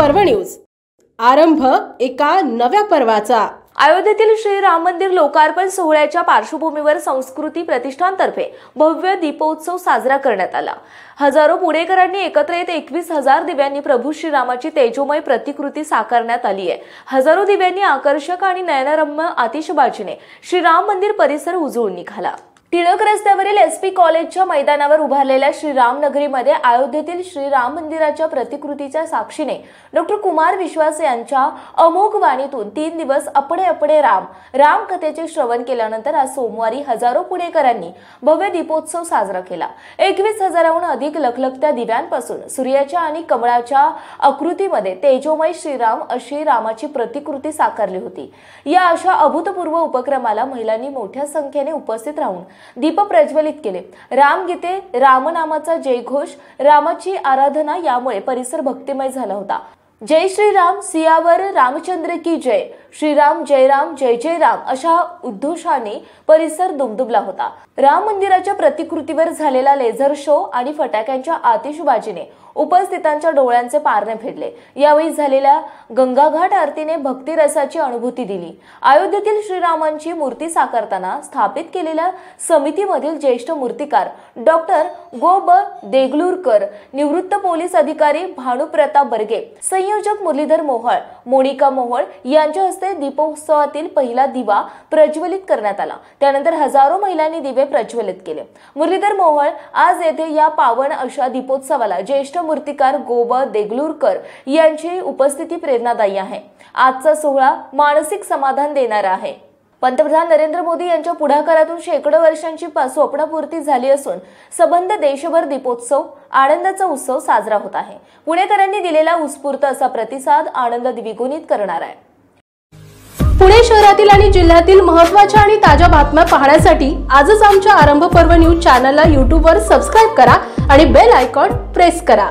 पर्व न्यूज। आरंभ एका नव्या पर्वाचा। अयोध्येतील श्री राम मंदिर लोकार्पण सोहळ्याच्या पार्श्वभूमीवर संस्कृती प्रतिष्ठानतर्फे भव्य दीपोत्सव साजरा करण्यात आला। हजारो पुणेकरांनी एकत्र येत 21,000 दिव्यांनी प्रभू श्रीरामाची तेजोमय प्रतिकृती साकारण्यात आली आहे। हजारो दिव्यांनी आकर्षक आणि नयनरम्य आतिषबाजीने श्रीराम मंदिर परिसर उजळून निघाला। टिळक रस्त्यावरील एसपी कॉलेजच्या मैदानावर उभारलेल्या श्रीराम नगरीमध्ये अयोध्येतील श्रीराम मंदिराच्या प्रतिकृतीच्या साक्षीने डॉक्टर कुमार विश्वास यांच्या अमोघ वाणीतून 3 दिवस अपडे अपडे राम राम कथेचे श्रवण केल्यानंतर आज सोमवारी हजारो पुणेकरांनी भव्य दीपोत्सव साजरा केला। 21,000हून अधिक लखलखत्या दिव्यांपासून सूर्याच्या आणि कमळाच्या आकृतीमध्ये तेजोमय श्रीराम अशी रामाची प्रतिकृती साकारली होती। या अशा अभूतपूर्व उपक्रमाला महिलांनी मोठ्या संख्येने उपस्थित राहून दीप प्रज्वलित केले। रामगीते, रामनामाचा जयघोष, रामाची आराधना यामुळे परिसर भक्तिमय झाला होता। जय श्रीराम, सियावर रामचंद्र की जय, श्रीराम जय राम, जय जय राम अशा उद्घोषाने परिसर दुमदुमला होता। राम मंदिराच्या प्रतिकृतीवर झालेला लेझर शो आणि फटाक्यांच्या आतिषबाजीने उपस्थितांच्या डोळ्यांचे पारणे फेडले। यावेळी झालेल्या गंगाघाट आरतीने भक्तिरसाची अनुभूती दिली। अयोध्येतील श्रीरामांची मूर्ती साकारताना स्थापित केलेल्या समितीमधील ज्येष्ठ मूर्तिकार डॉक्टर गो ब देगलूरकर, निवृत्त पोलीस अधिकारी भानुप्रताप बर्गे, संयोजक मुरलीधर मोहोळ, मोनिका मोहोळ यांच्या हस्ते दीपोत्सवातील पहिला दिवा प्रज्वलित करण्यात आला। त्यानंतर हजारो महिलांनी दिवे प्रज्वलित केले। मुरलीधर मोहोळ आज येथे या पावन अशा दीपोत्सवाला ज्येष्ठ मूर्तिकार गो ब देगलूरकर यांची उपस्थिती प्रेरणादायी आहे। आजचा सोहळा मानसिक समाधान देणारा आहे। पंतप्रधान नरेंद्र मोदी यांच्या पुढाकारातून शेकडो वर्षांची स्वप्नपूर्ती झाली असून संबंध देशभर दीपोत्सव आनंदाचा उत्सव साजरा होत आहे। पुणेकरांनी दिलेला उत्स्फूर्त असा प्रतिसाद आनंद द्विगुणित करणार आहे। पुणे शहरातील आणि जिल्ह्यातील महत्त्वाच्या आणि ताज्या बातम्या पाहण्यासाठी आजच आमच्या आरंभ पर्व न्यूज चॅनलला YouTube वर सबस्क्राइब करा आणि बेल आयकॉन प्रेस करा।